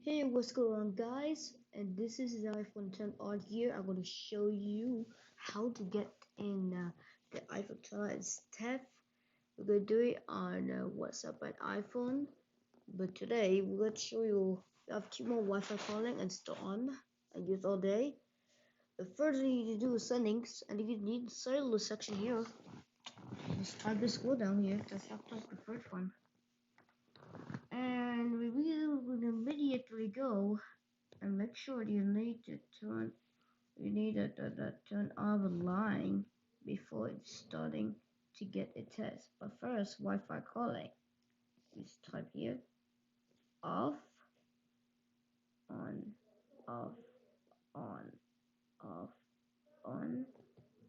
Hey, what's going on, guys? And this is the iPhone 10 on here. I'm going to show you how to get in the iPhone 10 step. We're going to do it on WhatsApp and iPhone. But today, we're going to show you have two more Wi-Fi calling and still on and use all day. The first thing you need to do is settings, and you need the cellular section here. Just type the scroll down here. Just have to the first one. And we will immediately go and make sure you need to turn off a line before it's starting to get a test. But first, Wi-Fi calling. Just type here off, on, off, on, off, on,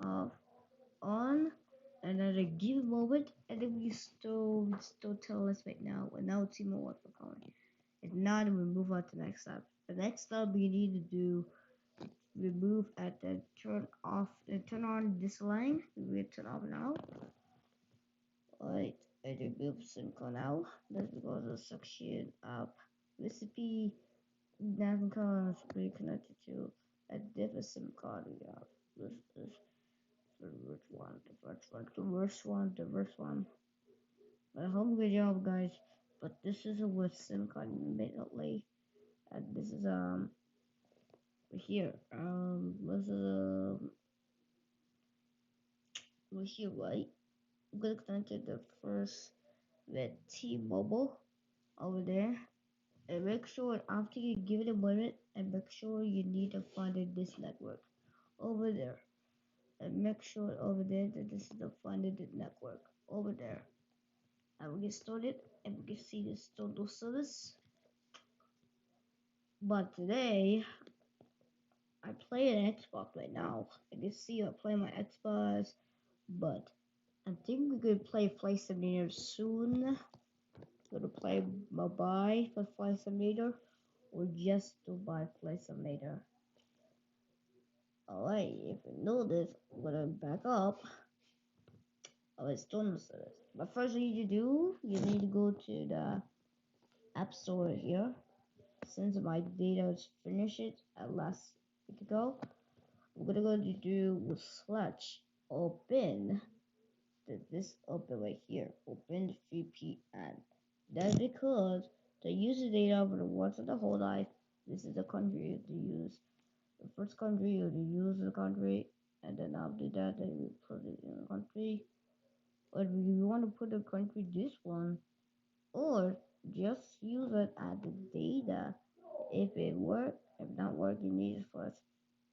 off, on, and then a give a moment, and then we still tell us right now. And now it's more Wi-Fi calling. If not, we move on to the next step. The next step we need to do remove at the turn on this line. We turn off now. Alright, I remove SIM card now. That's because the section up recipe NAV card is be connected to a different SIM card we have. This is the first one, the first one. But I hope good job, guys. But this is a with SIM card immediately. And this is here. This is we're here, right? I'm gonna connect to the first with T-Mobile over there, and make sure after you give it a minute, and make sure you need to find this network over there, and make sure over there that this is the funded network over there. And we get started, and we can see this total service. But today I play an Xbox right now. I can see I play my Xbox, but I think we're gonna play Flight Simulator soon. Gonna play buy for Flight Simulator or just to buy Flight Simulator. Alright, if you know this, I'm gonna back up. Alright, still no service. But first, you need to do, you need to go to the App Store here. Since my data is finished at last week ago, I'm gonna go to do slash open this open right here, open VPN. That's because the user data for the words of the whole life, this is the country to use. The first country you use the country, and then after that then you put it in the country. Or if you want to put the country this one, or just use it as the data. If it work, if not work, you need it for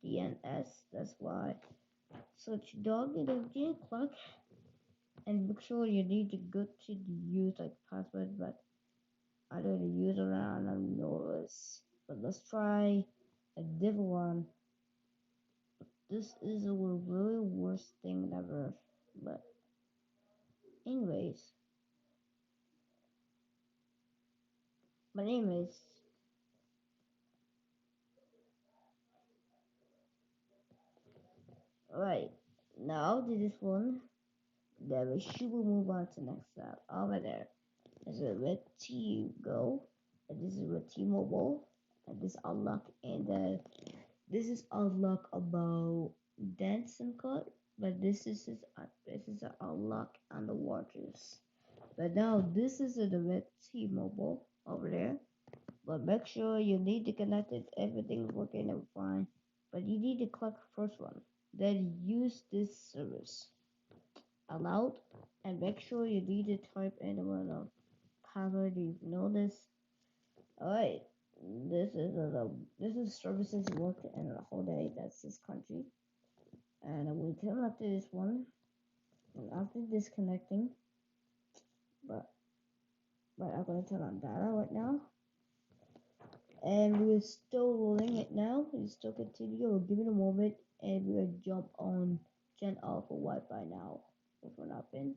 DNS. That's why. Search dog in the G clock and make sure you need to go to the use like password, but I don't use around. I don't know this. But let's try a different one. This is a really worst thing ever. But anyways, my name is alright. Now to this one, then we should move on to next step. Over there. This is with T Go, and this is with T-Mobile, and this unlock and this is unlock about dance SIM card, but this is an unlock on the waters. But now this is the red T-Mobile over there. But make sure you need to connect it. Everything's working and fine. But you need to click first one. Then use this service. Allowed, and make sure you need to type in the password. You know this. Alright, this is services work in the whole day. That's this country, and I will turn up to this one. And after disconnecting, but I'm gonna turn on data right now, and we're still rolling it now. We still continue. We'll give it a moment, and we'll jump on Gen Alpha Wi-Fi now. If we're not in,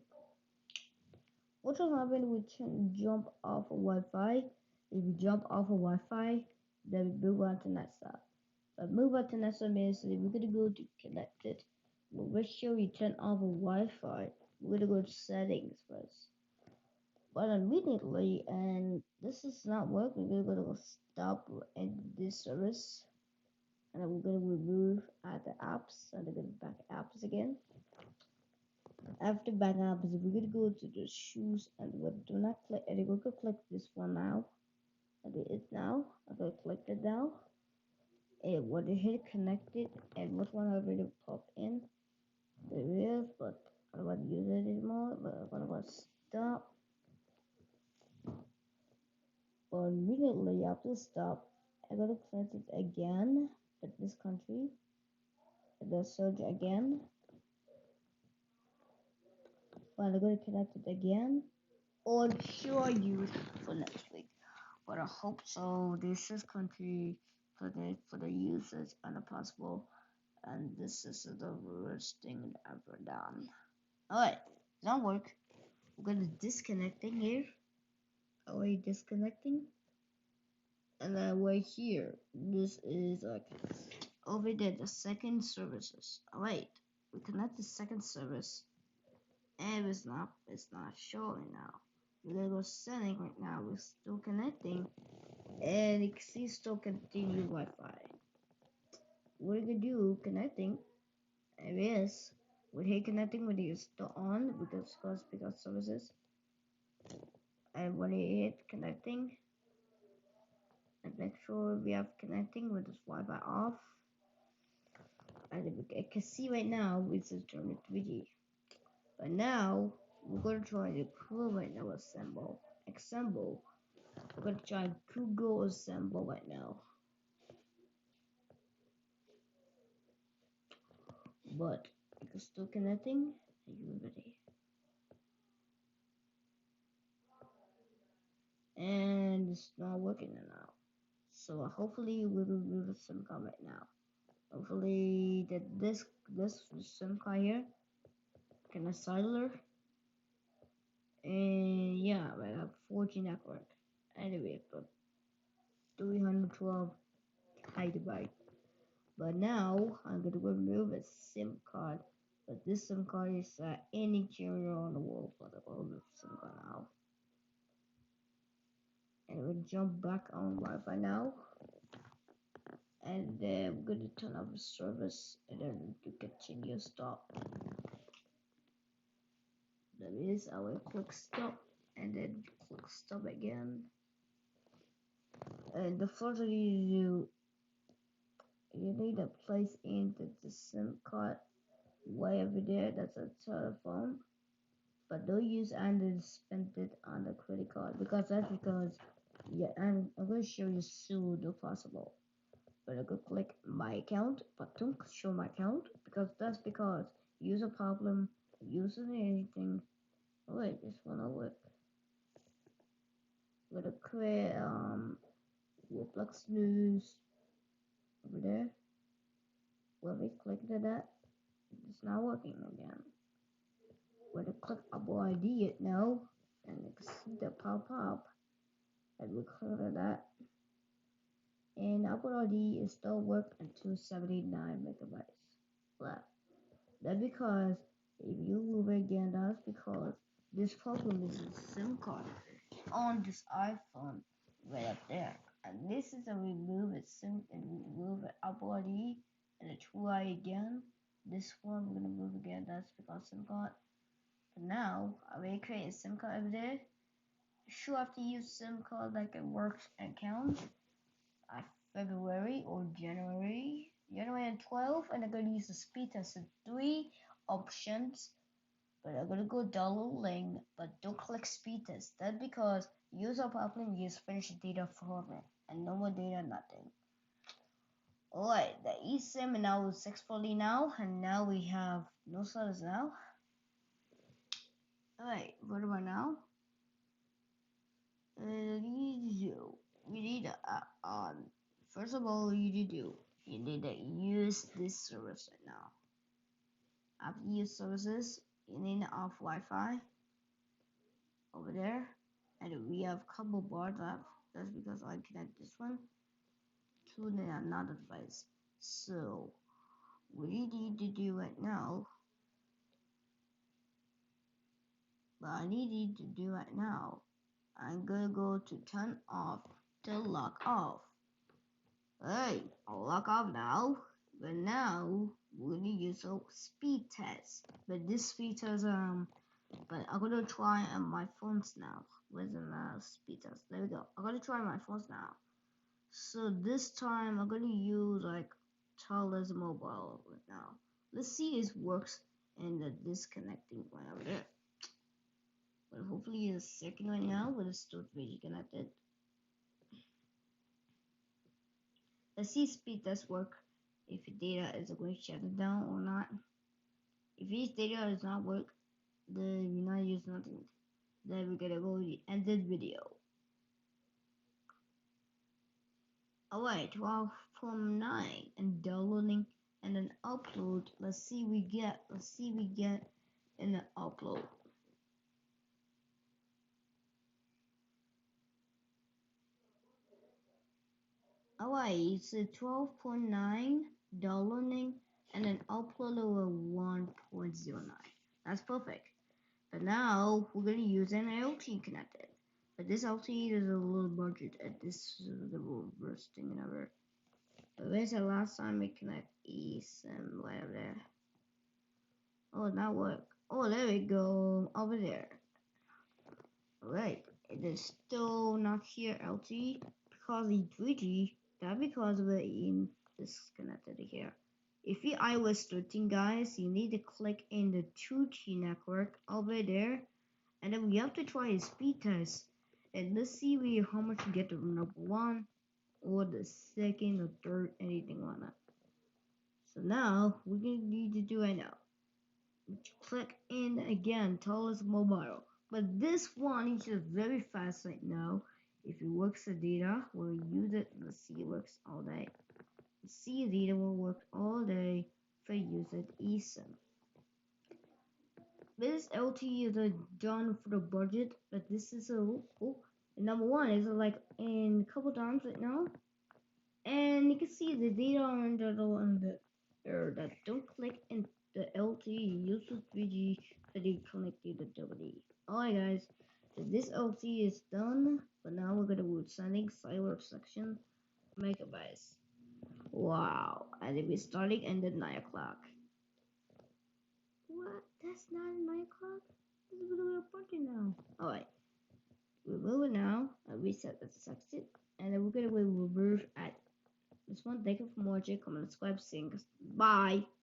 what will happen? We can jump off of Wi-Fi. If you jump off of Wi-Fi, then we move on to next step. But move on to next step means that we're gonna go to connected. We'll make sure we turn off of Wi-Fi. We're gonna go to settings first. but immediately, and this is not working, we're gonna stop in this service, and then we're gonna remove the apps, and then back apps again. After back apps, we're gonna go to the shoes, and we do not click, and we're gonna click this one now, and it is now. I'm gonna click it now. And when you hit connected, and what one already popped in, there is, but I don't want to use it anymore, but I'm gonna stop. But immediately after stop, I'm gonna connect it again at this country. And then search again. But I'm gonna connect it again. Or sure use for next week. But I hope so. This is country for the users and possible. And this is the worst thing ever done. Alright, now work. We're gonna disconnecting here. Are we disconnecting? And then right here, this is like over there, the second services. Alright, we connect the second service, and it's not showing now. We're gonna go setting right now. We're still connecting, and you can see still continue Wi-Fi. What are you gonna do? Connecting. It is. With here connecting, when it's still on because services, and when you hit connecting, and make sure we have connecting with this Wi-Fi off. And I can see right now it's turned 3G. But now we're gonna try to prove right now assemble. We're gonna try Google assemble right now. But it's still connecting. Are you ready? And it's not working now. So hopefully we will do the SIM card right now. Hopefully that this SIM card here can a cellular. And yeah, we have 4G network. Anyway, but 312 gigabyte. But now I'm gonna remove a SIM card. But this SIM card is any carrier on the world. But I'll remove SIM card now. And we'll jump back on Wi-Fi now. And then we're gonna turn off the service, and then to continue stop. That is, I will click stop, and then click stop again. And the first thing you need to place in the SIM card way over there. That's a telephone. But don't use and spend it on the credit card because yeah, I'm gonna show you soon if possible. But I could click my account, but don't show my account because user problem using anything. Oh wait, this one will work. I'm gonna create Roblox news over there. When we click to that, it's not working again. When I click Apple ID it now, and you can see the pop up, and we click on that, and Apple ID is still work until 79 megabytes left. That's because if you move again, that's because this problem is a SIM card on this iPhone right up there. And this is a remove it SIM and remove it Apple ID and a try again. This one we're gonna move again, that's because SIM card. But now I will create a SIM card over there. Sure have to use SIM card like a work account. February or January. January 12, and I'm gonna use the speed test. 3 options, but I'm gonna go download link, but don't click speed test. That's because user problem use finish data format and no more data, nothing. Alright, the eSIM now is 640 now, and now we have no status now. Alright, what about now? We need first of all you need to use this service right now. After you use services, you need to off Wi-Fi over there, and we have couple bars left. That's because I connect this one to another device. So what you need to do right now, what I need you to do right now I'm gonna go to turn off the lock off. Hey, I'll lock off now. But now we're gonna use a speed test. But this speed test but I'm gonna try on my phones now. Where's the speed test? There we go. I'm gonna try my phones now. So this time I'm gonna use like Charles Mobile right now. Let's see if it works in the disconnecting one over there. But hopefully it's second right now, but it's still 3G connected. Let's see if speed test work. If data is going to shut it down or not. If this data does not work, then we're not use nothing. Then we're gonna go end this video. Alright, 12.9 and downloading and then upload. Let's see we get in the upload. Alright, it's a 12.9 downloading and then upload over 1.09. That's perfect. But now we're gonna use an LTE connected. But this LTE is a little budget and this is the reverse thing ever. But where's the last time we connect eSIM right over there? Oh, that work. Oh, there we go. Over there. Alright. It is still not here LTE because it's 3G. That because of it in disconnected here. If you iOS 13 guys, you need to click in the 2G network over there. And then we have to try a speed test. And let's see how much we get to number 1 or the second or third, anything like that. So now we're gonna need to do right now. Click in again, Taurus Mobile. But this one is just very fast right now. If it works the data, we'll use it. Let's see it works all day. Let's see the data will work all day if I use it eSIM. This LTE is done for the budget, but this is a cool. Number one is like in a couple times right now, and you can see the data on the that don't click in the LTE. Use the 3G that you connected to WD. Alright guys, so this LTE is done, but now we're gonna go settings, cyber section, megabytes. Wow, and it will be starting at 9 o'clock. What? That's not 9 o'clock? This is a little party now. Alright. Remove it now. I reset the section. And then we're gonna remove at this one. Thank you for watching. Comment, subscribe, sing. Bye.